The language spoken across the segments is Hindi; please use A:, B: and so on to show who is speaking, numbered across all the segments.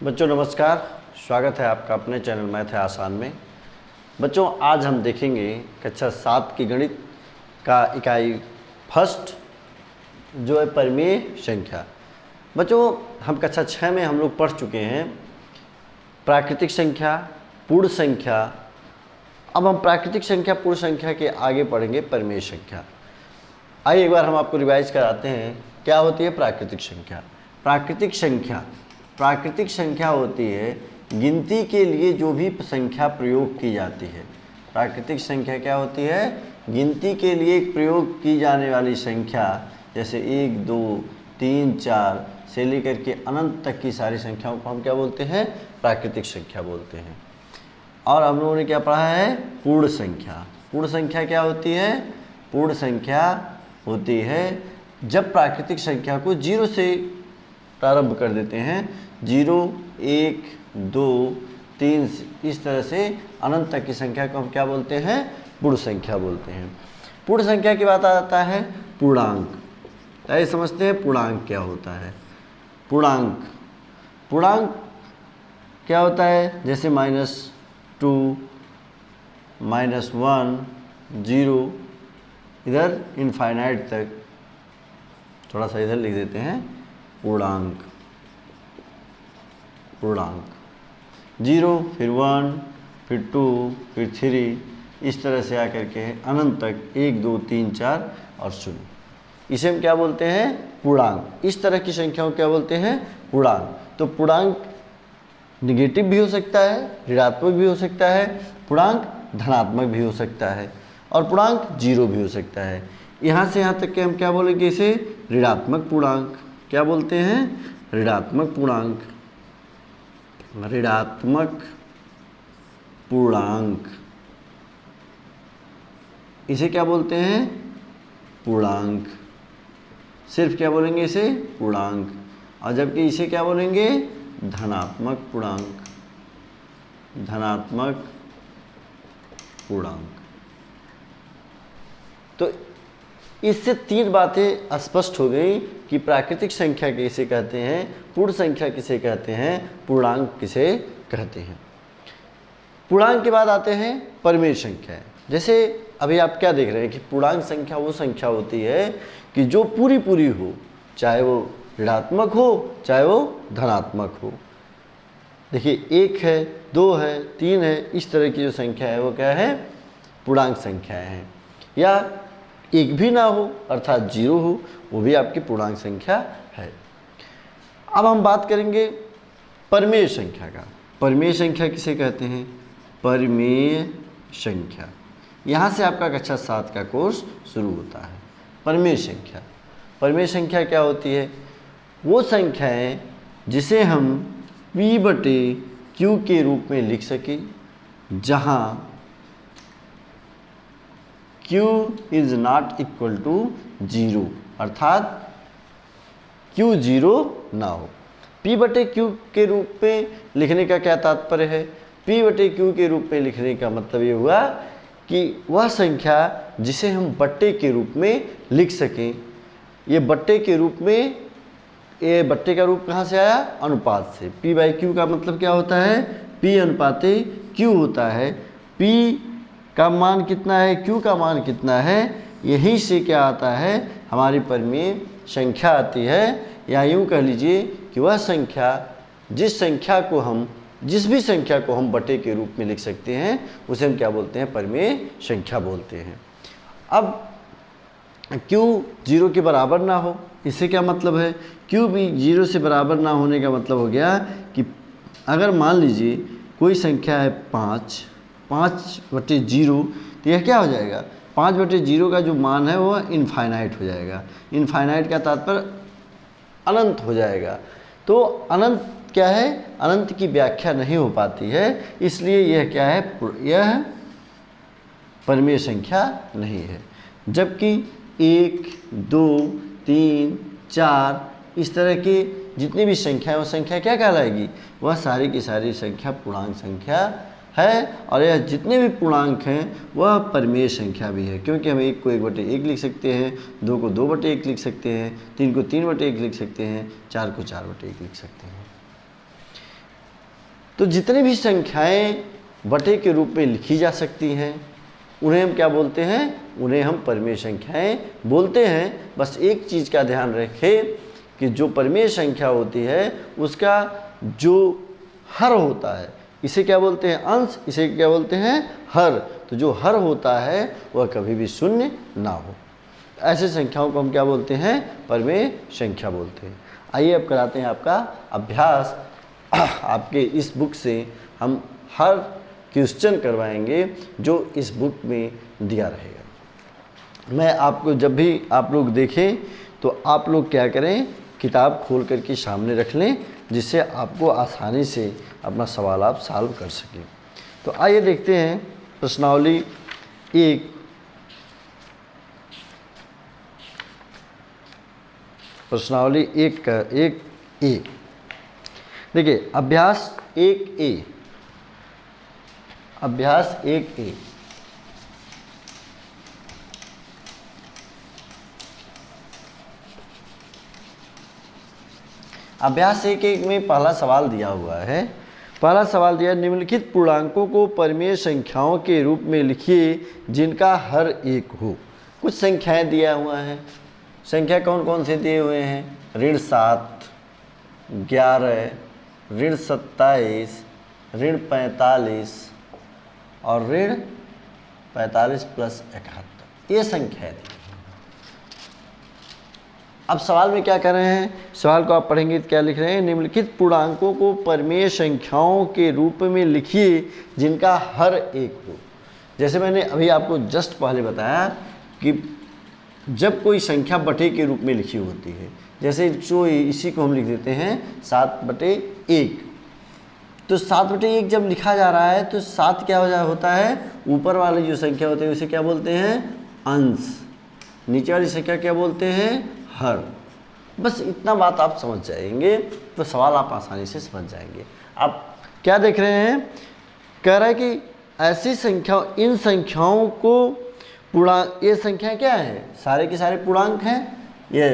A: बच्चों नमस्कार, स्वागत है आपका अपने चैनल मैथ है आसान में। बच्चों आज हम देखेंगे कक्षा 7 की गणित का इकाई फर्स्ट जो है परिमेय संख्या। बच्चों हम कक्षा 6 में हम लोग पढ़ चुके हैं प्राकृतिक संख्या, पूर्ण संख्या। अब हम प्राकृतिक संख्या, पूर्ण संख्या के आगे पढ़ेंगे परिमेय संख्या। आइए एक बार हम आपको रिवाइज कराते हैं क्या होती है प्राकृतिक संख्या। प्राकृतिक संख्या होती है गिनती के लिए जो भी संख्या प्रयोग की जाती है। प्राकृतिक संख्या क्या होती है? गिनती के लिए प्रयोग की जाने वाली संख्या, जैसे 1, 2, 3, 4 से लेकर के अनंत तक की सारी संख्याओं को हम क्या बोलते हैं? प्राकृतिक संख्या बोलते हैं। और हम लोगों ने क्या पढ़ा है? पूर्ण संख्या। पूर्ण संख्या क्या होती है? पूर्ण संख्या होती है जब प्राकृतिक संख्या को 0 से प्रारंभ कर देते हैं। 0, 1, 2, 3 इस तरह से अनंत तक की संख्या को हम क्या बोलते हैं? पूर्ण संख्या बोलते हैं। पूर्ण संख्या की बात आता है पूर्णांक। ऐसे समझते हैं पूर्णांक क्या होता है? पूर्णांक क्या होता है? जैसे -2, -1, 0 इधर इनफाइनाइट तक। थोड़ा सा इधर लिख देते हैं पूर्णांक। 0 फिर 1 फिर 2 फिर 3 इस तरह से आकर के अनंत तक 1, 2, 3, 4 और 0। इसे हम क्या बोलते हैं? पूर्णांक। इस तरह की संख्याओं क्या बोलते हैं? पूर्णांक। तो पूर्णांक निगेटिव भी हो सकता है, ऋणात्मक भी हो सकता है, पूर्णांक धनात्मक भी हो सकता है और पूर्णांक 0 भी हो सकता है। यहाँ से यहाँ तक के हम क्या बोलेंगे? इसे ऋणात्मक पूर्णांक। क्या बोलते हैं? ऋणात्मक पूर्णांक। ऋणात्मक पूर्णांक इसे क्या बोलते हैं? पूर्णांक। सिर्फ क्या बोलेंगे इसे? पूर्णांक। और जबकि इसे क्या बोलेंगे? धनात्मक पूर्णांक। धनात्मक पूर्णांक। तो इससे 3 बातें स्पष्ट हो गई कि प्राकृतिक संख्या किसे कहते हैं, पूर्ण संख्या किसे कहते हैं, पूर्णांक किसे कहते हैं। पूर्णांक के बाद आते हैं परिमेय संख्या। जैसे अभी आप क्या देख रहे हैं कि पूर्णांक संख्या वो संख्या होती है कि जो पूरी पूरी हो, चाहे वो ऋणात्मक हो चाहे वो धनात्मक हो। देखिए 1 है, 2 है, 3 है, इस तरह की जो संख्या है वो क्या है? पूर्णांक संख्याएं हैं। या एक भी ना हो अर्थात 0 हो, वो भी आपकी पूर्णांक संख्या है। अब हम बात करेंगे परिमेय संख्या का। परिमेय संख्या किसे कहते हैं? परिमेय संख्या। यहाँ से आपका कक्षा 7 का कोर्स शुरू होता है। परिमेय संख्या। परिमेय संख्या क्या होती है? वो संख्याएं जिसे हम P/Q के रूप में लिख सकें, जहाँ Q is not equal to 0 अर्थात Q 0 ना हो। P/Q के रूप में लिखने का क्या तात्पर्य है? P/Q के रूप में लिखने का मतलब ये हुआ कि वह संख्या जिसे हम बट्टे के रूप में लिख सकें। ये बट्टे के रूप में, ये बट्टे का रूप कहाँ से आया? अनुपात से। P/Q का मतलब क्या होता है? P अनुपाते Q होता है। P का मान कितना है, Q का मान कितना है, यहीं से क्या आता है? हमारी परिमेय संख्या आती है। या यूँ कह लीजिए कि वह संख्या जिस भी संख्या को हम बटे के रूप में लिख सकते हैं उसे हम क्या बोलते हैं? परिमेय संख्या बोलते हैं। अब Q 0 के बराबर ना हो, इससे क्या मतलब है? Q भी 0 से बराबर ना होने का मतलब हो गया कि अगर मान लीजिए कोई संख्या है 5/0, तो यह क्या हो जाएगा? 5/0 का जो मान है वो इनफाइनाइट हो जाएगा। इनफाइनाइट का तात्पर्य अनंत हो जाएगा। तो अनंत क्या है? अनंत की व्याख्या नहीं हो पाती है, इसलिए यह क्या है? यह परिमेय संख्या नहीं है। जबकि 1, 2, 3, 4 इस तरह के जितनी भी संख्या है वो संख्या क्या कहलाएगी? वह सारी की सारी संख्या पूर्णांक संख्या है। और यह जितने भी पूर्णांक हैं वह परिमेय संख्या भी है, क्योंकि हम 1 को 1/1 लिख सकते हैं, 2 को 2/1 लिख सकते हैं, 3 को 3/1 लिख सकते हैं, 4 को 4/1 लिख सकते हैं। तो जितनी भी संख्याएं बटे के रूप में लिखी जा सकती हैं उन्हें हम क्या बोलते हैं, उन्हें हम परिमेय संख्याएं बोलते हैं। बस एक चीज़ का ध्यान रखें कि जो परिमेय संख्या होती है उसका जो हर होता है इसे क्या बोलते हैं, अंश, इसे क्या बोलते हैं, हर। तो जो हर होता है वह कभी भी शून्य ना हो, ऐसे संख्याओं को हम क्या बोलते हैं, परिमेय संख्या बोलते हैं। आइए अब कराते हैं आपका अभ्यास। आपके इस बुक से हम हर क्वेश्चन करवाएंगे जो इस बुक में दिया रहेगा। मैं आपको जब भी आप लोग देखें तो आप लोग क्या करें, किताब खोल करके सामने रख लें जिससे आपको आसानी से अपना सवाल आप सॉल्व कर सकें। तो आइए देखते हैं प्रश्नावली 1। प्रश्नावली 1 का 1A। देखिए अभ्यास 1A, अभ्यास 1A। अभ्यास 1A में पहला सवाल दिया हुआ है। पहला सवाल दिया, निम्नलिखित पूर्णांकों को परिमेय संख्याओं के रूप में लिखिए जिनका हर एक हो। कुछ संख्याएं दिया हुआ है। संख्या कौन कौन से दिए हुए हैं, ऋण 7, 11, ऋण 27, ऋण 45 और ऋण 45 प्लस 71, ये संख्या दी। अब सवाल में क्या कर रहे हैं, सवाल को आप पढ़ेंगे तो क्या लिख रहे हैं, निम्नलिखित पूर्णांकों को परिमेय संख्याओं के रूप में लिखिए जिनका हर एक हो। जैसे मैंने अभी आपको जस्ट पहले बताया कि जब कोई संख्या बटे के रूप में लिखी होती है, जैसे जो इसी को हम लिख देते हैं 7/1, तो 7/1 जब लिखा जा रहा है तो 7 क्या होता है, ऊपर वाली जो संख्या होती है उसे क्या बोलते हैं, अंश, नीचे वाली संख्या क्या बोलते हैं, हर। बस इतना बात आप समझ जाएंगे तो सवाल आप आसानी से समझ जाएंगे। आप क्या देख रहे हैं, कह रहा है कि ऐसी संख्या, इन संख्याओं को पूर्णांक, ये संख्या क्या है, सारे के सारे पूर्णांक हैं। ये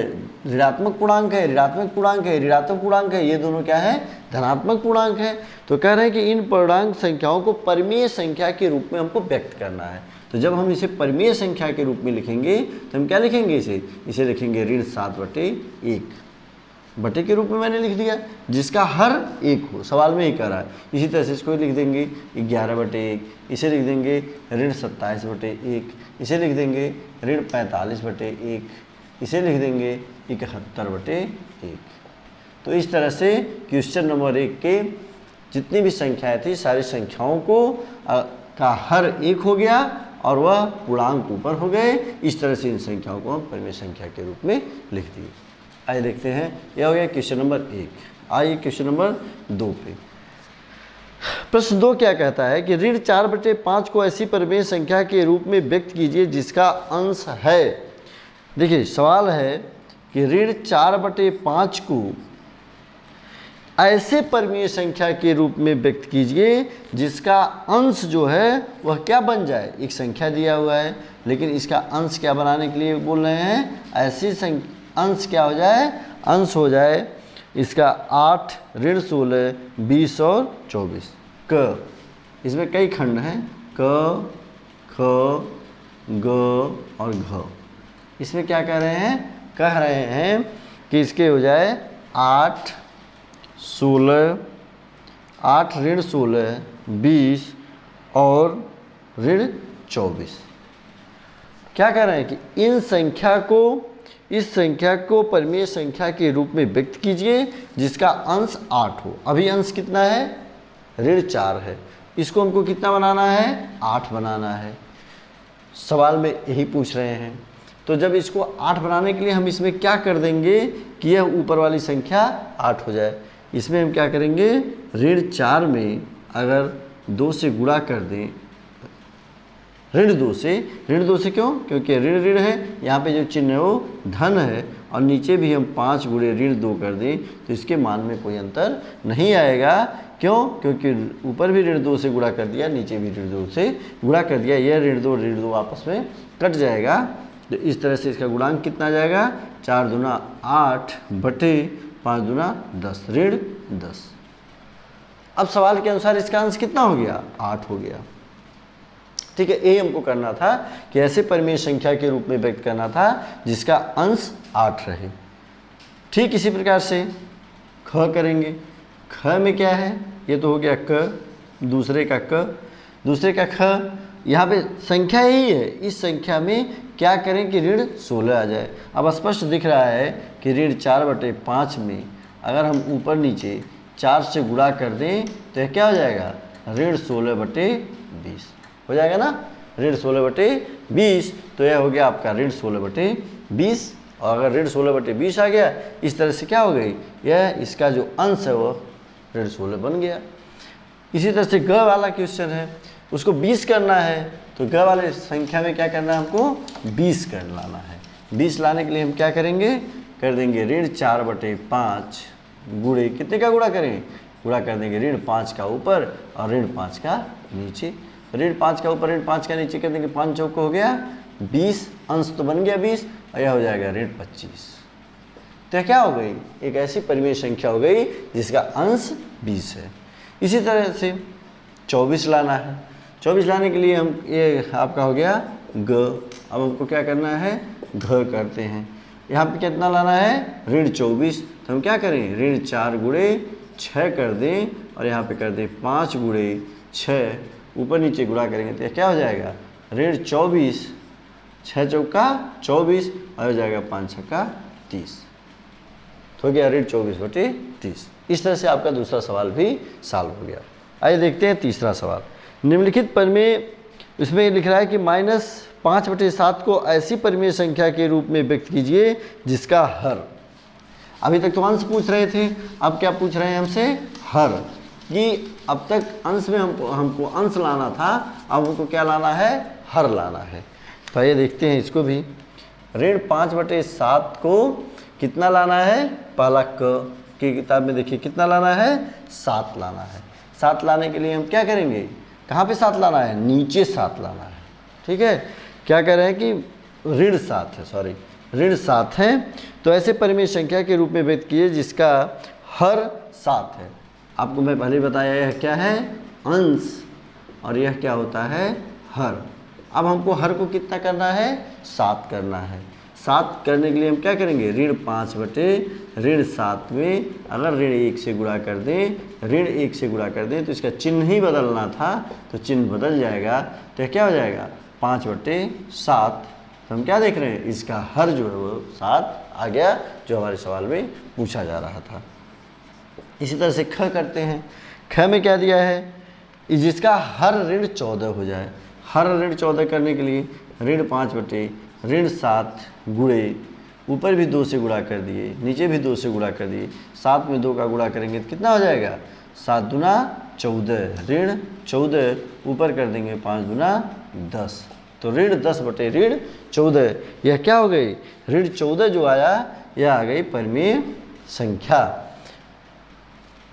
A: ऋणात्मक पूर्णांक है, ऋणात्मक पूर्णांक है, ऋणात्मक पूर्णांक है, ये दोनों क्या है, धनात्मक पूर्णांक है। तो कह रहे हैं कि इन पूर्णांक संख्याओं को परिमेय संख्या के रूप में हमको व्यक्त करना है। तो जब हम इसे परिमेय संख्या के रूप में लिखेंगे तो हम क्या लिखेंगे, इसे लिखेंगे ऋण 7/1, बटे के रूप में मैंने लिख दिया जिसका हर एक हो, सवाल में ही कह रहा है। इसी तरह से इसको लिख देंगे 11/1, इसे लिख देंगे ऋण 27/1, इसे लिख देंगे ऋण 45/1, इसे लिख देंगे 71/1। तो इस तरह से क्वेश्चन नंबर 1 के जितनी भी संख्याएं थी सारी संख्याओं को का हर एक हो गया और वह पूर्णांक ऊपर हो गए। इस तरह से इन संख्याओं को हम परिमेय संख्या के रूप में लिख दिए। आइए देखते हैं, यह हो गया क्वेश्चन नंबर 1। आइए क्वेश्चन नंबर 2 पे। प्रश्न 2 क्या कहता है कि ऋण 4/5 को ऐसी परिमेय संख्या के रूप में व्यक्त कीजिए जिसका अंश है। देखिए सवाल है कि ऋण 4/5 को ऐसे परिमेय संख्या के रूप में व्यक्त कीजिए जिसका अंश जो है वह क्या बन जाए, एक संख्या दिया हुआ है लेकिन इसका अंश क्या बनाने के लिए बोल रहे हैं, ऐसी अंश क्या हो जाए, अंश हो जाए इसका 8, ऋण 16, 20 और 24। क, इसमें कई खंड हैं, क, ख, ग और घ। इसमें क्या कह रहे हैं, कह रहे हैं कि इसके हो जाए 8, 16, 8 ऋण 16, 20 और ऋण 24। क्या कह रहे हैं कि इन संख्या को, इस संख्या को परिमेय संख्या के रूप में व्यक्त कीजिए जिसका अंश 8 हो। अभी अंश कितना है, ऋण 4 है, इसको हमको कितना बनाना है, 8 बनाना है। सवाल में यही पूछ रहे हैं। तो जब इसको 8 बनाने के लिए हम इसमें क्या कर देंगे कि यह ऊपर वाली संख्या 8 हो जाए। इसमें हम क्या करेंगे, ऋण 4 में अगर 2 से गुणा कर दें, ऋण 2 से क्यों, क्योंकि ऋण ऋण है, यहाँ पे जो चिन्ह है वो धन है और नीचे भी हम 5 गुणे ऋण 2 कर दें तो इसके मान में कोई अंतर नहीं आएगा। क्यों, क्योंकि ऊपर भी ऋण 2 से गुणा कर दिया, नीचे भी ऋण 2 से गुणा कर दिया, यह ऋण 2 आपस में कट जाएगा। तो इस तरह से इसका गुणांक कितना आ जाएगा, 4 दूना 8 बटे 5 दूना 10, ऋण 10। अब सवाल के अनुसार इसका अंश कितना हो गया, 8 हो गया। ठीक है, ये हमको करना था कि ऐसे परिमेय संख्या के रूप में व्यक्त करना था जिसका अंश 8 रहे। ठीक इसी प्रकार से ख करेंगे। ख में क्या है, ये तो हो गया क, दूसरे का क, दूसरे का ख। यहाँ पे संख्या यही है, इस संख्या में क्या करें कि ऋण 16 आ जाए। अब स्पष्ट दिख रहा है कि ऋण 4/5 में अगर हम ऊपर नीचे 4 से गुणा कर दें तो यह क्या हो जाएगा, ऋण 16/20 हो जाएगा ना, ऋण 16/20। तो यह हो गया आपका ऋण 16/20। और अगर ऋण 16/20 आ गया, इस तरह से क्या हो गई, यह इसका जो अंश है वो ऋण 16 बन गया। इसी तरह से ग वाला क्वेश्चन है, उसको 20 करना है, तो ग वाले संख्या में क्या करना है, हमको 20 कर लाना है। 20 लाने के लिए हम क्या करेंगे, कर देंगे ऋण 4/5 गुणे, कितने का गुणा करें, गुणा कर देंगे ऋण 5 का ऊपर और ऋण 5 का नीचे। ऋण 5 का ऊपर ऋण 5 का नीचे कर देंगे, 5 चौक हो गया 20, अंश तो बन गया 20 और यह हो जाएगा ऋण 25। तो यह क्या हो गई, एक ऐसी परिमेय संख्या हो गई जिसका अंश 20 है। इसी तरह से 24 लाना है। 24 लाने के लिए हम, ये आपका हो गया ग। अब हमको क्या करना है, घ करते हैं। यहाँ पे कितना लाना है, ऋण 24। तो हम क्या करें, ऋण 4 गुणे 6 कर दें और यहाँ पे कर दें 5 गुणे 6, ऊपर नीचे गुणा करेंगे तो क्या हो जाएगा, ऋण 24, 6 चौका 24 और हो जाएगा 5 छक्का 30, तो हो गया ऋण 24/30। इस तरह से आपका दूसरा सवाल भी सॉल्व हो गया। आइए देखते हैं तीसरा सवाल। निम्नलिखित परिमेय, इसमें लिख रहा है कि -5/7 को ऐसी परिमेय संख्या के रूप में व्यक्त कीजिए जिसका हर, अभी तक तो अंश पूछ रहे थे, अब क्या पूछ रहे हैं हमसे, हर। कि अब तक अंश में हमको अंश लाना था, अब हमको क्या लाना है, हर लाना है। तो आइए देखते हैं इसको भी। ऋण 5/7 को कितना लाना है, पहला क की किताब में देखिए कितना लाना है, 7 लाना है। 7 लाने के लिए हम क्या करेंगे, कहाँ पे 7 लाना है, नीचे 7 लाना है। ठीक है, क्या कह रहे हैं कि ऋण 7 है, सॉरी ऋण 7 है, तो ऐसे परिमेय संख्या के रूप में व्यक्त किए जिसका हर 7 है। आपको मैं पहले बताया यह क्या है, अंश, और यह क्या होता है, हर। अब हमको हर को कितना करना है, 7 करना है। 7 करने के लिए हम क्या करेंगे, ऋण 5/7 में अगर ऋण 1 से गुणा कर दें, ऋण 1 से गुणा कर दें तो इसका चिन्ह ही बदलना था, तो चिन्ह बदल जाएगा। तो क्या हो जाएगा, 5/7। तो हम क्या देख रहे हैं, इसका हर जो है वो 7 आ गया, जो हमारे सवाल में पूछा जा रहा था। इसी तरह से ख करते हैं। ख में क्या दिया है, जिसका हर ऋण 14 हो जाए। हर ऋण 14 करने के लिए ऋण 5/7 गुणे, ऊपर भी 2 से गुणा कर दिए, नीचे भी 2 से गुणा कर दिए, 7 में 2 का गुणा करेंगे तो कितना हो जाएगा, 7 दूना 14, ऋण 14, ऊपर कर देंगे 5 दूना 10, तो ऋण 10/14। यह क्या हो गई, ऋण 14 जो आया, यह आ गई परिमेय संख्या।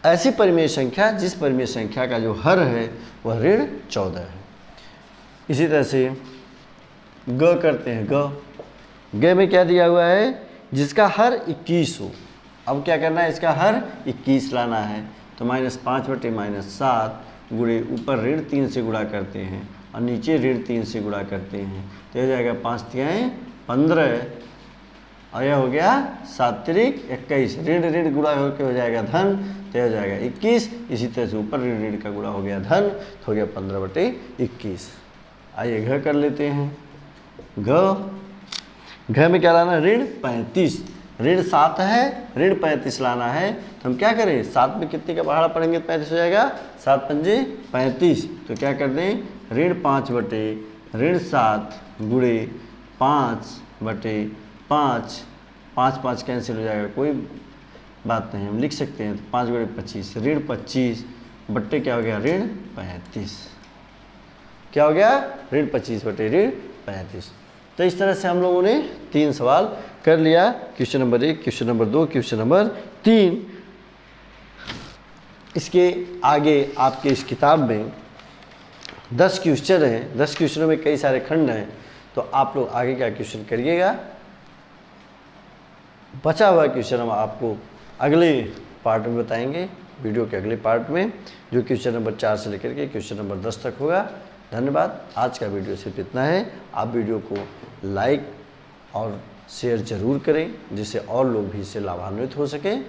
A: ऐसी परिमेय संख्या जिस परिमेय संख्या का जो हर है वह ऋण 14 है। इसी तरह से ग करते हैं। ग में क्या दिया हुआ है, जिसका हर 21 हो। अब क्या करना है, इसका हर 21 लाना है। तो -5/-7 गुणे, ऊपर ऋण 3 से गुणा करते हैं और नीचे ऋण 3 से गुणा करते हैं, तो हो जाएगा 5×3 15 और यह हो गया 7×3 21। ऋण ऋण गुणा होकर हो जाएगा धन, तो हो जाएगा 21। इसी तरह से ऊपर ऋण ऋण का गुणा हो गया धन, तो हो गया 15/21। आइए घ कर लेते हैं। घ में क्या लाना है, ऋण 35। ऋण 7 है, ऋण 35 लाना है, तो हम क्या करें, 7 में कितने का पहाड़ा पड़ेंगे, 35 हो जाएगा, 7×5 = 35। तो क्या कर दें, ऋण 5/7 गुणे 5/5, 5 कैंसिल हो जाएगा, कोई बात नहीं, हम लिख सकते हैं। 5×25 ऋण 25 बट्टे क्या हो गया, ऋण 35। क्या हो गया, ऋण 25/ऋण 35। तो इस तरह से हम लोगों ने 3 सवाल कर लिया, question number 1, question number 2, question number 3। इसके आगे आपके इस किताब में 10 क्वेश्चन हैं, 10 क्वेश्चनों में कई सारे खंड हैं, तो आप लोग आगे का क्वेश्चन करिएगा। बचा हुआ क्वेश्चन हम आपको अगले पार्ट में बताएंगे। वीडियो के अगले पार्ट में, जो क्वेश्चन नंबर 4 से लेकर के क्वेश्चन नंबर 10 तक होगा। धन्यवाद। आज का वीडियो सिर्फ इतना है। आप वीडियो को लाइक और शेयर ज़रूर करें, जिससे और लोग भी इससे लाभान्वित हो सकें।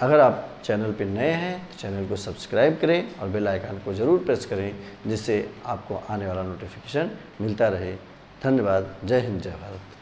A: अगर आप चैनल पर नए हैं तो चैनल को सब्सक्राइब करें और बेल आइकन को ज़रूर प्रेस करें, जिससे आपको आने वाला नोटिफिकेशन मिलता रहे। धन्यवाद। जय हिंद, जय भारत।